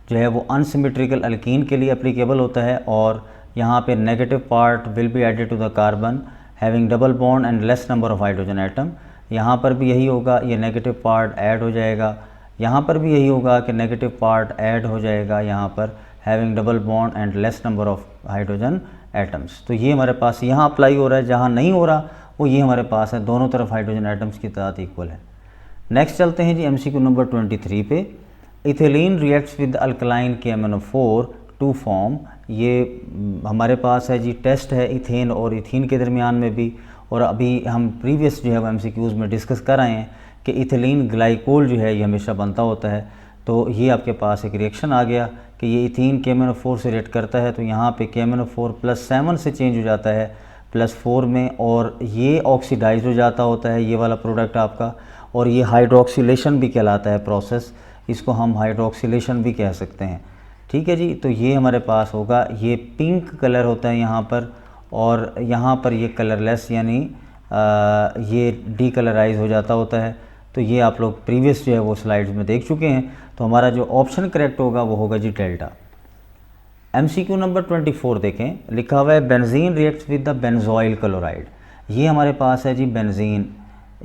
जो है वो अनसिमेट्रिकल अल्कीन के लिए एप्लीकेबल होता है और यहाँ पे negative part will be added to the carbon having double bond and less number of hydrogen atom. यहाँ पर भी यही होगा, ये नेगेटिव पार्ट ऐड हो जाएगा। यहाँ पर भी यही होगा कि नेगेटिव पार्ट ऐड हो जाएगा यहाँ पर having double bond and less number of hydrogen atoms. तो ये हमारे पास यहाँ अप्लाई हो रहा है, जहाँ नहीं हो रहा वो ये हमारे पास है, दोनों तरफ हाइड्रोजन एटम्स की तादाद इक्वल है। नेक्स्ट चलते हैं जी MCQ नंबर 23 पे। Ethylene reacts with alkaline KMnO4 to form, ये हमारे पास है जी टेस्ट है इथेन और इथीन के दरमियान में भी, और अभी हम प्रीवियस जो है वो MCQs में डिस्कस कर आए हैं कि इथिलीन ग्लाइकोल जो है ये हमेशा बनता होता है। तो ये आपके पास एक रिएक्शन आ गया कि ये इथीन KMnO4 से रिएक्ट करता है, तो यहाँ पे KMnO4 +7 से चेंज हो जाता है +4 में, और ये ऑक्सीडाइज हो जाता होता है ये वाला प्रोडक्ट आपका, और ये हाइड्रोक्सिलेशन भी कहलाता है प्रोसेस, इसको हम हाइड्रोक्सिलेशन भी कह सकते हैं। ठीक है जी, तो ये हमारे पास होगा, ये पिंक कलर होता है यहाँ पर, और यहाँ पर ये कलरलेस यानी ये डीकलराइज हो जाता होता है। तो ये आप लोग प्रीवियस जो है वो स्लाइड्स में देख चुके हैं। तो हमारा जो ऑप्शन करेक्ट होगा वो होगा जी डेल्टा। MCQ नंबर 24 देखें, लिखा हुआ है benzene reacts with the benzoyl chloride. ये हमारे पास है जी बेंजीन,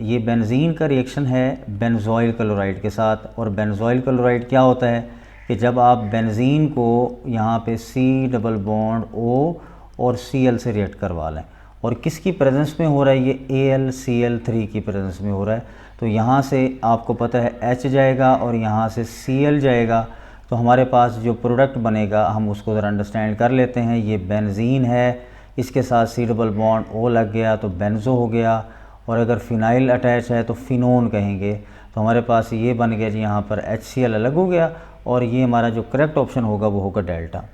ये बेंजीन का रिएक्शन है बेंजोइल क्लोराइड के साथ। और बेंजोइल क्लोराइड क्या होता है कि जब आप बेंजीन को यहाँ पे C+O और Cl से रिएक्ट करवा लें, और किसकी प्रेजेंस में हो रहा है, ये AlCl3 की प्रेजेंस में हो रहा है, तो यहाँ से आपको पता है H जाएगा और यहाँ से Cl जाएगा, तो हमारे पास जो प्रोडक्ट बनेगा हम उसको ज़रा अंडरस्टैंड कर लेते हैं। ये बेंजीन है, इसके साथ C+O लग गया तो बेंजो हो गया, और अगर फिनाइल अटैच है तो फिनोन कहेंगे। तो हमारे पास ये बन गया जी, यहाँ पर HCl अलग हो गया, और ये हमारा जो करेक्ट ऑप्शन होगा वो होगा डेल्टा।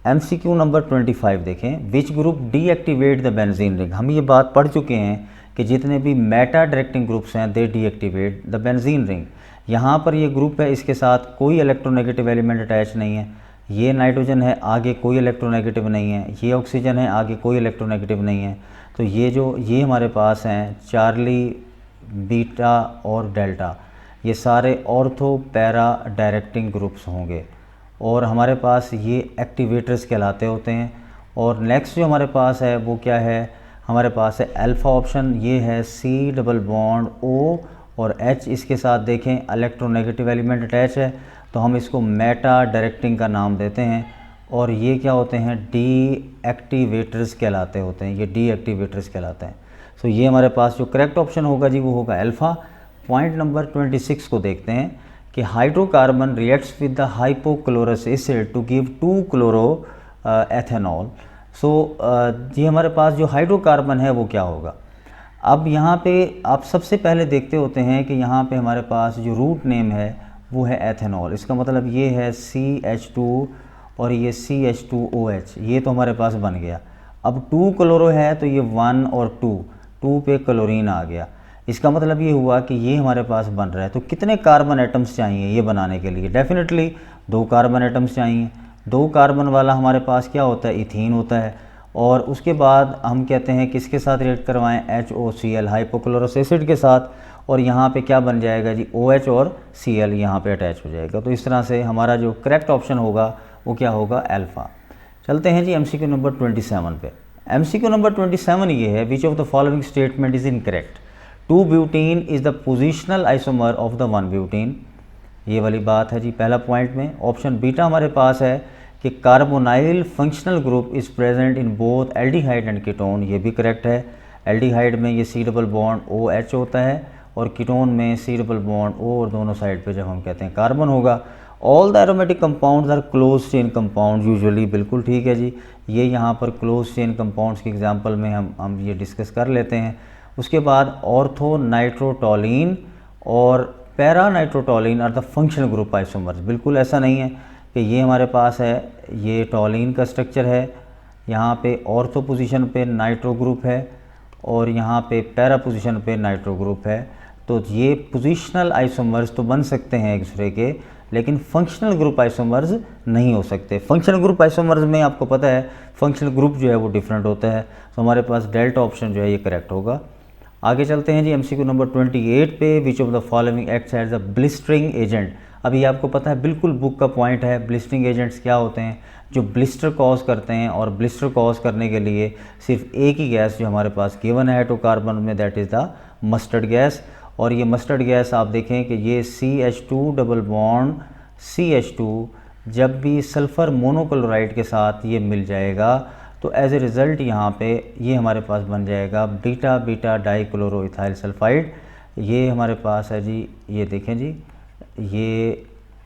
MCQ नंबर 25 देखें, which group deactivate the benzene ring. हम ये बात पढ़ चुके हैं कि जितने भी मेटा डायरेक्टिंग ग्रुप्स हैं दे डीएक्टिवेट द बेंजीन रिंग। यहाँ पर ये ग्रुप है, इसके साथ कोई इलेक्ट्रोनेगेटिव एलिमेंट अटैच नहीं है, ये नाइट्रोजन है, आगे कोई इलेक्ट्रोनेगेटिव नहीं है, ये ऑक्सीजन है, आगे कोई इलेक्ट्रोनेगेटिव नहीं है। तो ये हमारे पास हैं चार्ली, बीटा और डेल्टा, ये सारे ऑर्थो पैरा डायरेक्टिंग ग्रुप्स होंगे, और हमारे पास ये एक्टिवेटर्स कहलाते होते हैं। और नेक्स्ट जो हमारे पास है वो क्या है, हमारे पास है अल्फ़ा ऑप्शन, ये है C+O और H, इसके साथ देखें इलेक्ट्रोनेगेटिव एलिमेंट अटैच है, तो हम इसको मेटा डायरेक्टिंग का नाम देते हैं। और ये क्या होते हैं, डी एक्टिवेटर्स कहलाते होते हैं, ये डी एक्टिवेटर्स कहलाते हैं। सो ये हमारे पास जो करेक्ट ऑप्शन होगा जी वो होगा अल्फ़ा। पॉइंट नंबर 26 को देखते हैं कि hydrocarbon reacts with the hypochlorous acid to give 2-क्लोरो एथेनॉल। सो ये हमारे पास जो हाइड्रोकार्बन है वो क्या होगा। अब यहाँ पे आप सबसे पहले देखते होते हैं कि यहाँ पे हमारे पास जो रूट नेम है वो है एथेनॉल, इसका मतलब ये है CH2 और ये CH2OH, ये तो हमारे पास बन गया। अब 2-क्लोरो है तो ये 1 और 2 पे क्लोरीन आ गया, इसका मतलब ये हुआ कि ये हमारे पास बन रहा है। तो कितने कार्बन एटम्स चाहिए ये बनाने के लिए, डेफिनेटली 2 कार्बन एटम्स चाहिए। 2 कार्बन वाला हमारे पास क्या होता है, इथीन होता है। और उसके बाद हम कहते हैं किसके साथ रिएक्ट करवाएं, HOCl हाइपोक्लोरस एसिड के साथ, और यहाँ पे क्या बन जाएगा जी, OH और Cl यहाँ पे अटैच हो जाएगा। तो इस तरह से हमारा जो करेक्ट ऑप्शन होगा वो क्या होगा, अल्फ़ा। चलते हैं जी MCQ नंबर 27 पे। MCQ नंबर 27 ये है, which of the following statement is incorrect. Two butene is the positional isomer of the one butene, ये वाली बात है जी पहला पॉइंट में। ऑप्शन बीटा हमारे पास है कि carbonyl functional group is present in both aldehyde and ketone, ये भी करेक्ट है। एल्डिहाइड में ये C+OH होता है, और कीटोन में C+O और दोनों साइड पे जब हम कहते हैं कार्बन होगा। All the aromatic compounds are close chain compound usually, बिल्कुल ठीक है जी। ये यहाँ पर क्लोज चेन कंपाउंड्स के एग्जांपल में हम ये डिस्कस कर लेते हैं। उसके बाद ऑर्थो नाइट्रोटोलिन और para nitrotoluene are the functional group isomers, बिल्कुल ऐसा नहीं है कि ये हमारे पास है, ये टोलिन का स्ट्रक्चर है, यहाँ पे ऑर्थो पोजीशन पे नाइट्रो ग्रुप है, और यहाँ पे पैरा पोजीशन पे नाइट्रो ग्रुप है। तो ये पोजीशनल आइसोमर्स तो बन सकते हैं एक दूसरे के, लेकिन फंक्शनल ग्रुप आइसोमर्स नहीं हो सकते। फंक्शनल ग्रुप आइसोमर्स में आपको पता है फंक्शनल ग्रुप जो है वो डिफरेंट होता है। तो हमारे पास डेल्टा ऑप्शन जो है ये करेक्ट होगा। आगे चलते हैं जी MCQ नंबर 28 पे, which of the following acts as a blistering agent. अभी आपको पता है, बिल्कुल बुक का पॉइंट है, ब्लिस्टरिंग एजेंट्स क्या होते हैं, जो ब्लिस्टर कॉज करते हैं। और ब्लिस्टर कॉज करने के लिए सिर्फ एक ही गैस जो हमारे पास गिवन है हाइड्रोकार्बन में, that is the mustard gas. और ये मस्टर्ड गैस आप देखें कि ये CH2 डबल बॉन्ड CH2 जब भी सल्फ़र मोनोक्लोराइड के साथ ये मिल जाएगा तो एज ए रिज़ल्ट यहाँ पे ये हमारे पास बन जाएगा बीटा बीटा डाइक्लोरोइथाइल सल्फाइड। ये हमारे पास है जी, ये देखें जी,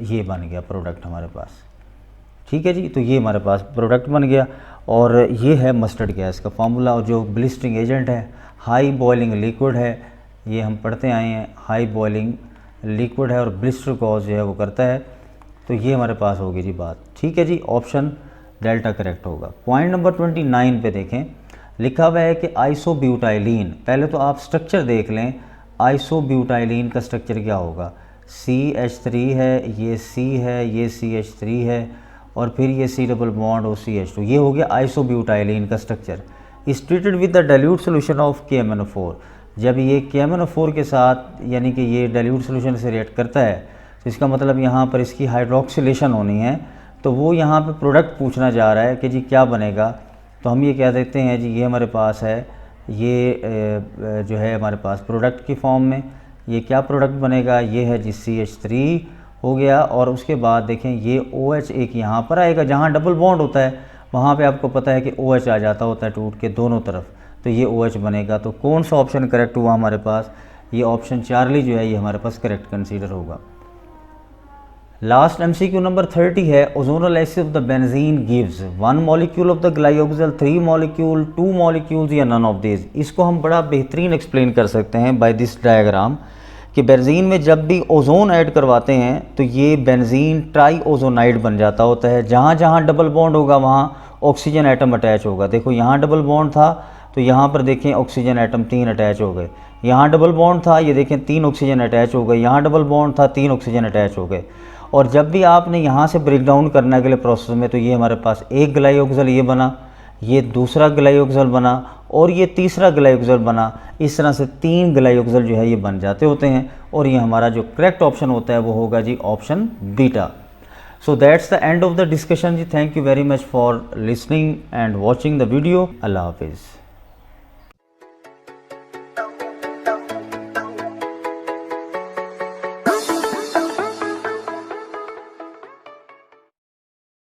ये बन गया प्रोडक्ट हमारे पास। ठीक है जी, तो ये हमारे पास प्रोडक्ट बन गया। और ये है मस्टर्ड गैस का फार्मूला। और जो ब्लिस्टरिंग एजेंट है, हाई बॉइलिंग लिक्विड है, ये हम पढ़ते आए हैं, हाई बॉइलिंग लिक्विड है और ब्लिस्टर कॉज जो है वो करता है। तो ये हमारे पास होगी जी बात। ठीक है जी, ऑप्शन डेल्टा करेक्ट होगा। पॉइंट नंबर 29 पे देखें, लिखा हुआ है कि आइसोब्यूटाइलीन। पहले तो आप स्ट्रक्चर देख लें, आइसोब्यूटाइलीन का स्ट्रक्चर क्या होगा। CH3 है, ये C है, ये CH3 है और फिर ये C डबल बॉन्ड OCH2। ये हो गया आइसोब्यूटाइलीन का structure. Is treated with the dilute solution of KMnO4। जब ये KMnO4 के साथ यानी कि ये डाइल्यूट सोल्यूशन से रिएक्ट करता है तो इसका मतलब यहाँ पर इसकी हाइड्रोक्सिलेशन होनी है। तो वो यहाँ पे प्रोडक्ट पूछना जा रहा है कि जी क्या बनेगा। तो हम ये कह देते हैं जी, ये हमारे पास है, ये जो है हमारे पास प्रोडक्ट की फॉर्म में ये क्या प्रोडक्ट बनेगा, ये है जी CH3 हो गया। और उसके बाद देखें ये OH एक यहाँ पर आएगा, जहाँ डबल बॉन्ड होता है वहाँ पे आपको पता है कि OH आ जाता होता है टूट के दोनों तरफ, तो ये OH बनेगा। तो कौन सा ऑप्शन करेक्ट हुआ हमारे पास, ये ऑप्शन चार्ली जो है ये हमारे पास करेक्ट कंसीडर होगा। लास्ट MCQ नंबर 30 है, ozonolysis of the benzene gives 1 molecule of the glyoxal, 3 molecule, 2 molecules या नन ऑफ दिस। इसको हम बड़ा बेहतरीन एक्सप्लेन कर सकते हैं बाय दिस डायग्राम कि बेंजीन में जब भी ओजोन ऐड करवाते हैं तो ये बेंजीन ट्राई ओजोनाइड बन जाता होता है। जहाँ जहाँ डबल बॉन्ड होगा वहाँ ऑक्सीजन एटम अटैच होगा। देखो यहाँ डबल बॉन्ड था तो यहाँ पर देखें ऑक्सीजन एटम 3 अटैच हो गए। यहाँ डबल बॉन्ड था, ये देखें 3 ऑक्सीजन अटैच हो गए। यहाँ डबल बॉन्ड था, 3 ऑक्सीजन अटैच हो गए। और जब भी आपने यहाँ से ब्रेक डाउन करने के लिए प्रोसेस में, तो ये हमारे पास एक ग्लाइकोक्सिल ये बना, ये दूसरा ग्लाइकोक्सिल बना और ये तीसरा ग्लाइकोक्सिल बना। इस तरह से 3 ग्लाइकोक्सिल जो है ये बन जाते होते हैं। और ये हमारा जो करेक्ट ऑप्शन होता है वो होगा जी option beta. So that's the end of the discussion जी। Thank you very much for listening and watching the video. अल्लाह हाफिज़।